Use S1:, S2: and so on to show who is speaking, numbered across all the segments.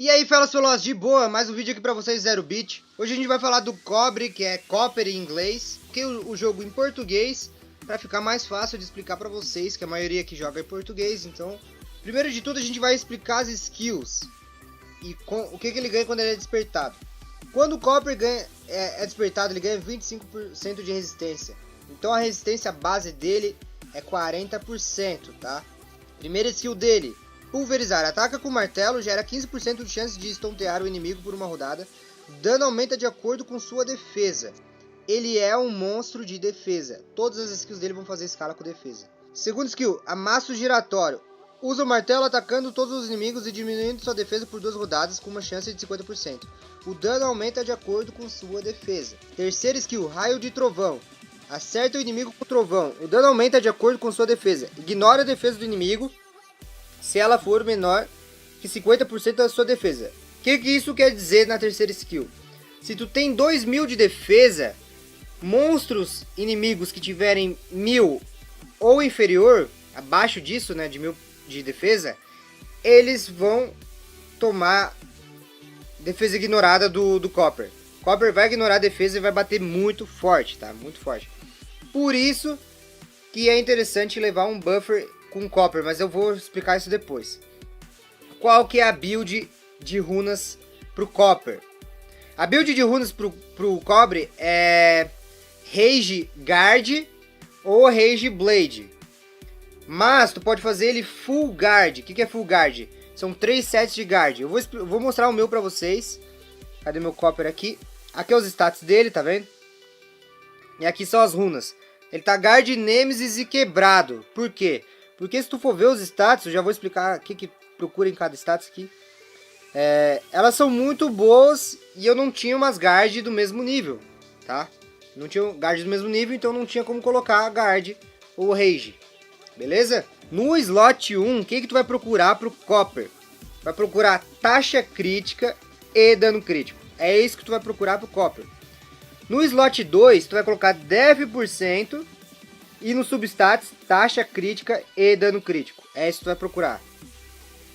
S1: E aí, fellas velozes, de boa, mais um vídeo aqui pra vocês, Zero Bit. Hoje a gente vai falar do Cobre, que é Copper em inglês, que é o jogo em português, pra ficar mais fácil de explicar pra vocês, que a maioria aqui joga em português. Então, primeiro de tudo a gente vai explicar as skills e o que ele ganha quando ele é despertado. Quando o Copper é despertado, ele ganha 25% de resistência. Então a resistência base dele é 40%, tá? Primeira skill dele: pulverizar. Ataca com martelo, gera 15% de chance de estontear o inimigo por uma rodada. Dano aumenta de acordo com sua defesa. Ele é um monstro de defesa. Todas as skills dele vão fazer escala com defesa. Segunda skill: amasso giratório. Usa o martelo atacando todos os inimigos e diminuindo sua defesa por 2 rodadas com uma chance de 50%. O dano aumenta de acordo com sua defesa. Terceira skill: raio de trovão. Acerta o inimigo com trovão. O dano aumenta de acordo com sua defesa. Ignora a defesa do inimigo se ela for menor que 50% da sua defesa. O que isso quer dizer na terceira skill? Se tu tem 2000 de defesa, monstros inimigos que tiverem 1000 ou inferior, abaixo disso, né, de 1000 de defesa, eles vão tomar defesa ignorada do Copper. Copper vai ignorar a defesa e vai bater muito forte, tá? Muito forte. Por isso que é interessante levar um buffer com Copper, mas eu vou explicar isso depois. Qual que é a build de runas pro Copper? A build de runas pro Cobre é Rage Guard ou Rage Blade. Mas tu pode fazer ele Full Guard. O que é Full Guard? São 3 sets de Guard. Eu vou mostrar o meu pra vocês. Cadê meu Copper aqui? Aqui é os status dele, tá vendo? E aqui são as runas. Ele tá Guard, Nemesis e Quebrado. Por quê? Porque se tu for ver os status, eu já vou explicar o que procura em cada status aqui. Elas são muito boas e eu não tinha umas Guard do mesmo nível, tá? Não tinha Guard do mesmo nível, então não tinha como colocar Guard ou Rage. Beleza? No slot 1, o que tu vai procurar pro Copper? Vai procurar taxa crítica e dano crítico. É isso que tu vai procurar pro Copper. No slot 2, tu vai colocar Def% e no substats, taxa crítica e dano crítico. É isso que tu vai procurar.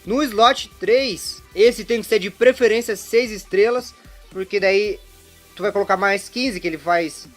S1: No slot 3, esse tem que ser de preferência 6 estrelas, porque daí tu vai colocar mais 15, que ele faz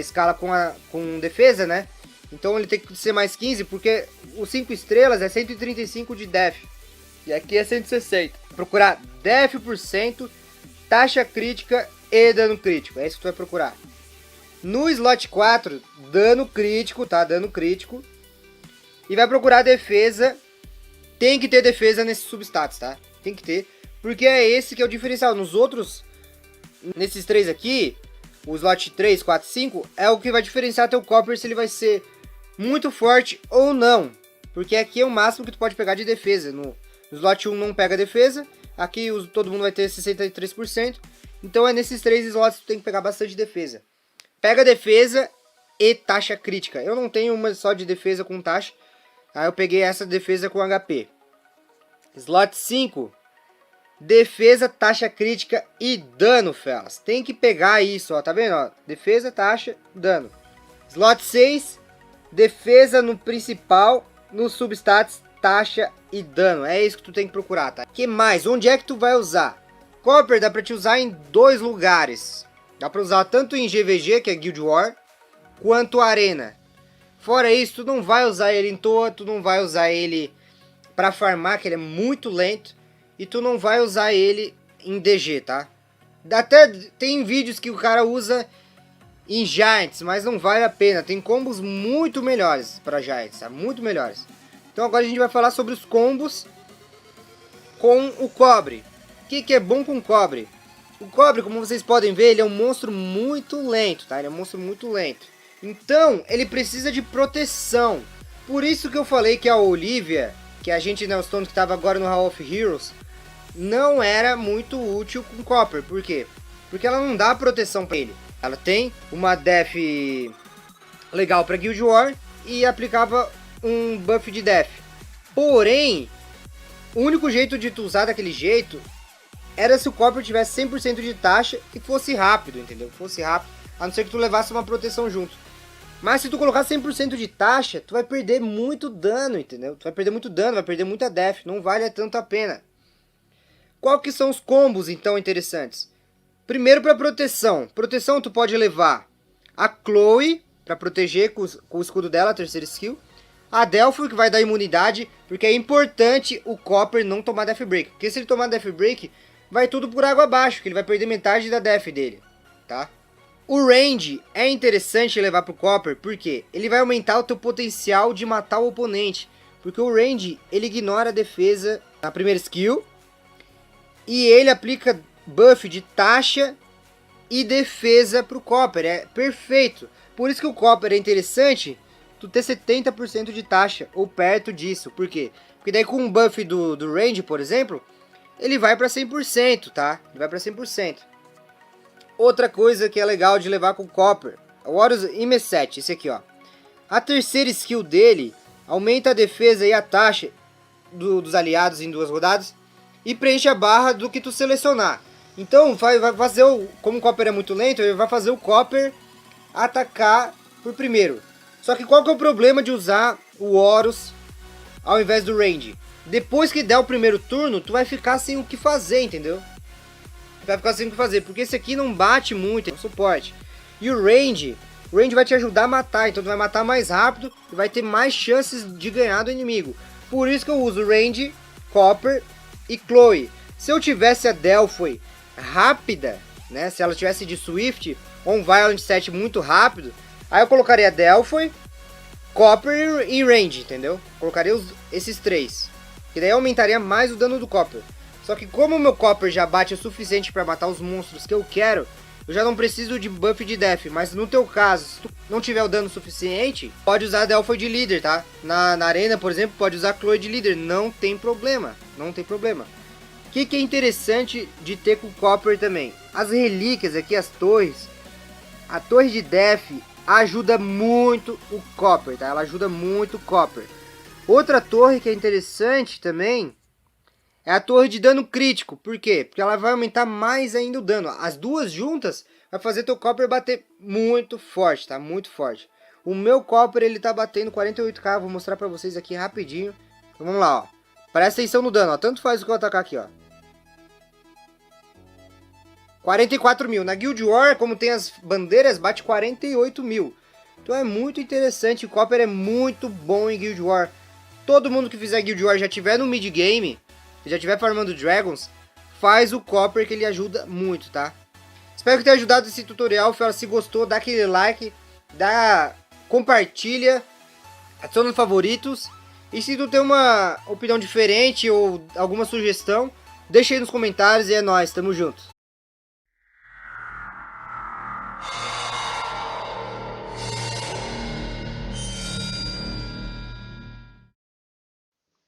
S1: escala com defesa, né? Então ele tem que ser mais 15, porque os 5 estrelas é 135 de Def. E aqui é 160. Procurar Def%, taxa crítica e dano crítico. É isso que tu vai procurar. No slot 4, dano crítico, tá? Dano crítico. E vai procurar defesa. Tem que ter defesa nesses substats, tá? Tem que ter. Porque é esse que é o diferencial. Nos outros, nesses 3 aqui, o slot 3, 4, 5, é o que vai diferenciar teu Copper se ele vai ser muito forte ou não. Porque aqui é o máximo que tu pode pegar de defesa. No slot 1 não pega defesa. Aqui todo mundo vai ter 63%. Então é nesses 3 slots que tu tem que pegar bastante defesa. Pega defesa e taxa crítica. Eu não tenho uma só de defesa com taxa. Aí eu peguei essa defesa com HP. Slot 5. Defesa, taxa crítica e dano, fellas. Tem que pegar isso, ó. Tá vendo? Ó? Defesa, taxa, dano. Slot 6. Defesa no principal, no substats, taxa e dano. É isso que tu tem que procurar, tá? Que mais? Onde é que tu vai usar? Copper dá pra te usar em 2 lugares. Dá pra usar tanto em GVG, que é Guild War, quanto Arena. Fora isso, tu não vai usar ele em toa, tu não vai usar ele pra farmar, que ele é muito lento. E tu não vai usar ele em DG, tá? Até tem vídeos que o cara usa em Giants, mas não vale a pena. Tem combos muito melhores para Giants, tá? Muito melhores. Então agora a gente vai falar sobre os combos com o Cobre. O que é bom com o Cobre? O Cobre, como vocês podem ver, ele é um monstro muito lento, tá? Ele é um monstro muito lento. Então, ele precisa de proteção. Por isso que eu falei que a Olivia, que a gente na Stone que estava agora no Hall of Heroes, não era muito útil com Copper. Por quê? Porque ela não dá proteção para ele. Ela tem uma def legal para Guild War e aplicava um buff de def. Porém, o único jeito de tu usar daquele jeito era se o Copper tivesse 100% de taxa e fosse rápido, entendeu? Fosse rápido, a não ser que tu levasse uma proteção junto. Mas se tu colocar 100% de taxa, tu vai perder muito dano, entendeu? Tu vai perder muito dano, vai perder muita def, não vale tanto a pena. Qual que são os combos então interessantes? Primeiro para proteção. Proteção tu pode levar a Chloe para proteger com o escudo dela, a terceira skill. A Delphi que vai dar imunidade, porque é importante o Copper não tomar Death Break. Porque se ele tomar Death Break, vai tudo por água abaixo, que ele vai perder metade da Death dele, tá? O range é interessante levar pro Copper, porque ele vai aumentar o teu potencial de matar o oponente. Porque o range, ele ignora a defesa na primeira skill. E ele aplica buff de taxa e defesa pro Copper. É perfeito. Por isso que o Copper é interessante tu ter 70% de taxa ou perto disso. Por quê? Porque daí com um buff do range, por exemplo, ele vai para 100%, tá? Ele vai para 100%. Outra coisa que é legal de levar com o Copper, o Horus Imeset, esse aqui, ó. A terceira skill dele aumenta a defesa e a taxa dos aliados em 2 rodadas e preenche a barra do que tu selecionar. Então, vai fazer como o Copper é muito lento, ele vai fazer o Copper atacar por primeiro. Só que qual que é o problema de usar o Horus ao invés do range? Depois que der o primeiro turno, tu vai ficar sem o que fazer, entendeu? Vai ficar sem o que fazer, porque esse aqui não bate muito, é um suporte. E o range vai te ajudar a matar, então tu vai matar mais rápido e vai ter mais chances de ganhar do inimigo. Por isso que eu uso range, Copper e Chloe. Se eu tivesse a Delphi rápida, né, se ela tivesse de Swift ou um Violent Set muito rápido, aí eu colocaria Delphi, Copper e range, entendeu? Colocaria esses 3. Que daí aumentaria mais o dano do Copper. Só que como o meu Copper já bate o suficiente para matar os monstros que eu quero, eu já não preciso de buff de Death. Mas no teu caso, se tu não tiver o dano suficiente, pode usar a Delphi de líder, tá? Na arena, por exemplo, pode usar a Chloe de líder. Não tem problema, não tem problema. O que é interessante de ter com o Copper também? As relíquias aqui, as torres. A torre de Death ajuda muito o Copper, tá? Ela ajuda muito o Copper. Outra torre que é interessante também é a torre de dano crítico. Por quê? Porque ela vai aumentar mais ainda o dano. As duas juntas vai fazer teu Copper bater muito forte, tá? Muito forte. O meu Copper, ele tá batendo 48k. Vou mostrar pra vocês aqui rapidinho. Então vamos lá, ó. Presta atenção no dano, ó. Tanto faz o que eu atacar aqui, ó. 44 mil. Na Guild War, como tem as bandeiras, bate 48 mil. Então é muito interessante. O Copper é muito bom em Guild War. Todo mundo que fizer Guild War já tiver no mid game, já tiver farmando Dragons, faz o Copper que ele ajuda muito, tá? Espero que tenha ajudado esse tutorial. Se gostou, dá aquele like, compartilha, adiciona nos favoritos. E se tu tem uma opinião diferente ou alguma sugestão, deixa aí nos comentários e é nóis, tamo junto.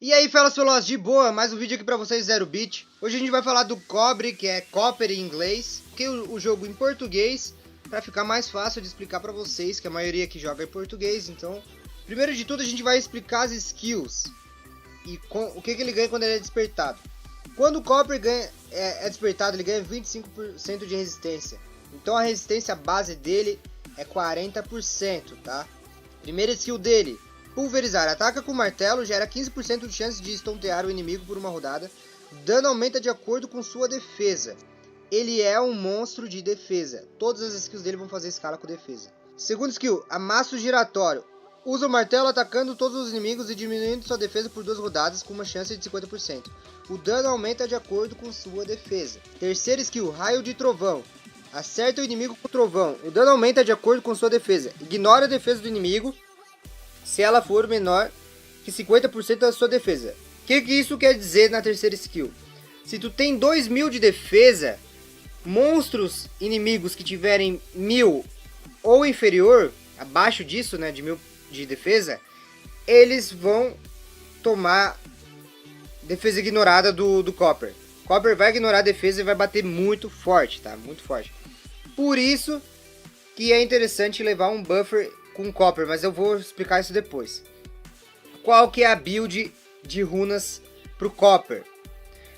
S1: E aí, fellas felozes, de boa, mais um vídeo aqui pra vocês, Zero Bit. Hoje a gente vai falar do Cobre, que é Copper em inglês, que o jogo em português, pra ficar mais fácil de explicar pra vocês, que a maioria aqui joga em português. Então, primeiro de tudo, a gente vai explicar as skills e o que ele ganha quando ele é despertado. Quando o Copper é despertado, ele ganha 25% de resistência. Então a resistência base dele é 40%, tá? Primeira skill dele, pulverizar. Ataca com o martelo, gera 15% de chance de stontear o inimigo por uma rodada. Dano aumenta de acordo com sua defesa. Ele é um monstro de defesa. Todas as skills dele vão fazer escala com defesa. Segunda skill, amasso giratório. Usa o martelo atacando todos os inimigos e diminuindo sua defesa por 2 rodadas com uma chance de 50%. O dano aumenta de acordo com sua defesa. Terceira skill, raio de trovão. Acerta o inimigo com trovão. O dano aumenta de acordo com sua defesa. Ignora a defesa do inimigo se ela for menor que 50% da sua defesa. O que isso quer dizer na terceira skill? Se tu tem 2000 de defesa, monstros inimigos que tiverem 1000 ou inferior, abaixo disso, né, de 1000 de defesa, eles vão tomar defesa ignorada do Copper. Copper vai ignorar a defesa e vai bater muito forte, tá? Muito forte. Por isso que é interessante levar um buffer com Copper, mas eu vou explicar isso depois. Qual que é a build de runas pro Copper?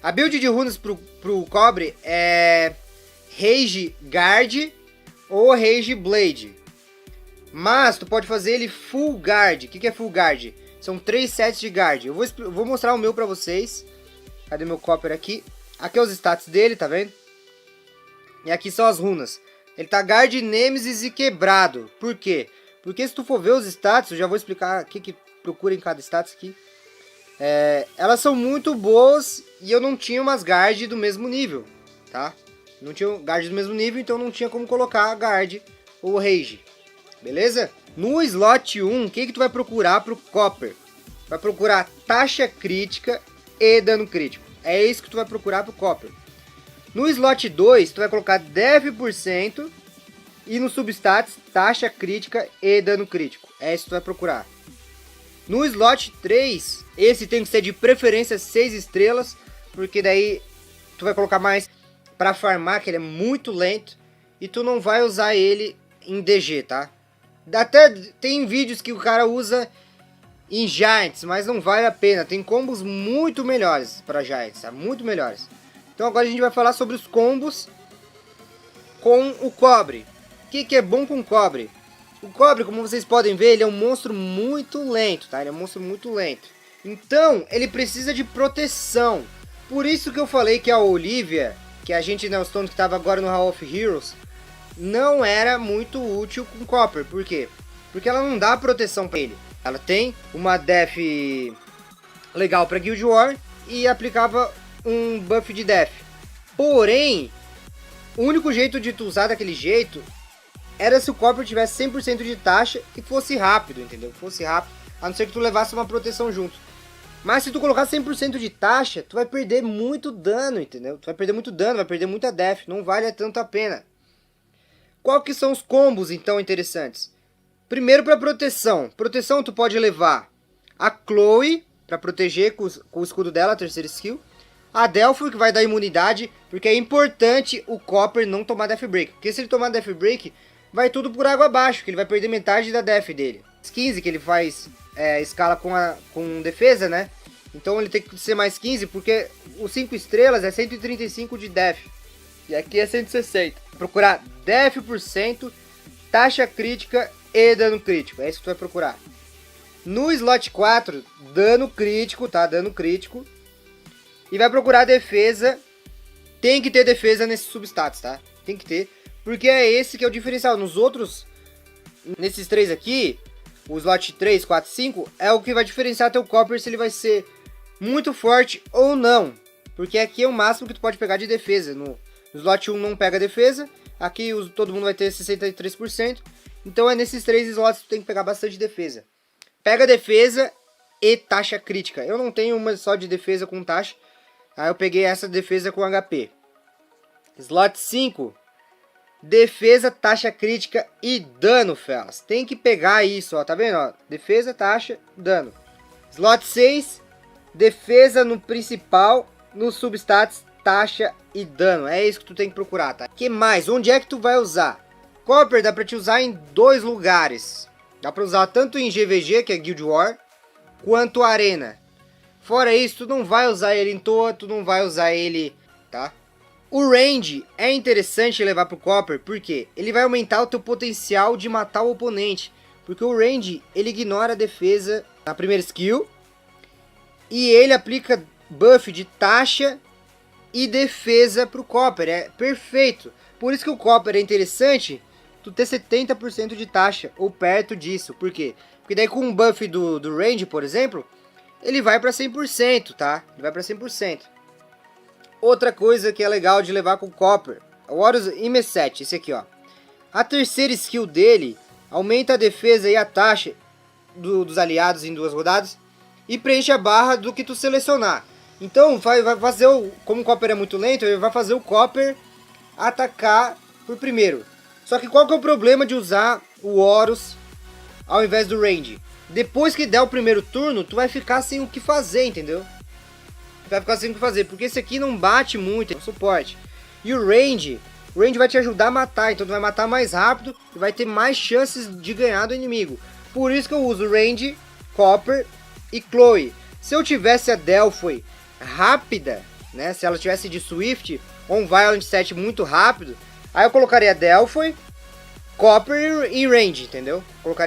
S1: A build de runas pro Cobre é Rage Guard ou Rage Blade. Mas tu pode fazer ele Full Guard. O que é Full Guard? São 3 sets de Guard. Eu vou mostrar o meu pra vocês. Cadê meu Copper aqui? Aqui é os status dele, tá vendo? E aqui são as runas. Ele tá Guard, Nemesis e Quebrado. Por quê? Porque se tu for ver os status, eu já vou explicar o que procura em cada status aqui. Elas são muito boas e eu não tinha umas Guard do mesmo nível, tá? Não tinha Guard do mesmo nível, então não tinha como colocar Guard ou Rage. Beleza? No slot 1, o que tu vai procurar pro Copper? Vai procurar taxa crítica e dano crítico. É isso que tu vai procurar pro Copper. No slot 2, tu vai colocar def% e no substats, taxa crítica e dano crítico. É isso que tu vai procurar. No slot 3, esse tem que ser de preferência 6 estrelas, porque daí tu vai colocar mais pra farmar, que ele é muito lento, e tu não vai usar ele em DG, tá? Até tem vídeos que o cara usa em Giants, mas não vale a pena. Tem combos muito melhores para Giants, tá? Muito melhores. Então agora a gente vai falar sobre os combos com o Cobre. O que é bom com o Cobre? O Cobre, como vocês podem ver, ele é um monstro muito lento, tá? Ele é um monstro muito lento. Então, ele precisa de proteção. Por isso que eu falei que a Olivia, que a gente na Stone que estava agora no Hall of Heroes, não era muito útil com o Copper. Por quê? Porque ela não dá proteção para ele. Ela tem uma def legal para Guild War e aplicava um buff de def. Porém, o único jeito de tu usar daquele jeito era se o Copper tivesse 100% de taxa e fosse rápido, entendeu? Fosse rápido, a não ser que tu levasse uma proteção junto. Mas se tu colocar 100% de taxa, tu vai perder muito dano, entendeu? Tu vai perder muito dano, vai perder muita def, não vale tanto a pena. Qual que são os combos, então, interessantes? Primeiro para proteção. Proteção tu pode levar a Chloe, para proteger com o escudo dela, a terceira skill. A Delphi, que vai dar imunidade, porque é importante o Copper não tomar Death Break. Porque se ele tomar Death Break, vai tudo por água abaixo, que ele vai perder metade da Def dele. 15 que ele faz escala com defesa, né? Então ele tem que ser mais 15, porque os 5 estrelas é 135 de Def. E aqui é 160. Procurar Def%, taxa crítica e dano crítico. É isso que tu vai procurar. No slot 4, dano crítico, tá? Dano crítico. E vai procurar defesa. Tem que ter defesa nesses substats, tá? Tem que ter. Porque é esse que é o diferencial. Nos outros, nesses três aqui, o slot 3, 4, 5, é o que vai diferenciar teu Copper se ele vai ser muito forte ou não. Porque aqui é o máximo que tu pode pegar de defesa. No slot 1 não pega defesa. Aqui todo mundo vai ter 63%. Então é nesses três slots que tu tem que pegar bastante defesa. Pega defesa e taxa crítica. Eu não tenho uma só de defesa com taxa. Aí eu peguei essa defesa com HP. Slot 5. Defesa, taxa crítica e dano, fellas. Tem que pegar isso, ó. Tá vendo, ó? Defesa, taxa, dano. Slot 6. Defesa no principal, no substats, taxa e dano. É isso que tu tem que procurar, tá? Que mais? Onde é que tu vai usar? Copper dá pra te usar em 2 lugares. Dá pra usar tanto em GVG, que é Guild War, quanto Arena. Fora isso, tu não vai usar ele em toa, tu não vai usar ele, tá? O range é interessante levar pro Copper, porque ele vai aumentar o teu potencial de matar o oponente. Porque o range, ele ignora a defesa na primeira skill. E ele aplica buff de taxa e defesa pro Copper. É perfeito. Por isso que o Copper é interessante tu ter 70% de taxa ou perto disso. Por quê? Porque daí com um buff do range, por exemplo, ele vai para 100%, tá? Ele vai para 100%. Outra coisa que é legal de levar com o Copper, o Horus Imeset, esse aqui, ó. A terceira skill dele aumenta a defesa e a taxa dos aliados em 2 rodadas e preenche a barra do que tu selecionar. Então, vai fazer como o Copper é muito lento, ele vai fazer o Copper atacar por primeiro. Só que qual que é o problema de usar o Horus ao invés do range? Depois que der o primeiro turno, tu vai ficar sem o que fazer, entendeu? Vai ficar sem o que fazer, porque esse aqui não bate muito, é um suporte. E o range vai te ajudar a matar, então tu vai matar mais rápido e vai ter mais chances de ganhar do inimigo. Por isso que eu uso range, Copper e Chloe. Se eu tivesse a Delphi rápida, né, se ela tivesse de Swift ou um Violent Set muito rápido, aí eu colocaria Delphi, Copper e range, entendeu? Colocaria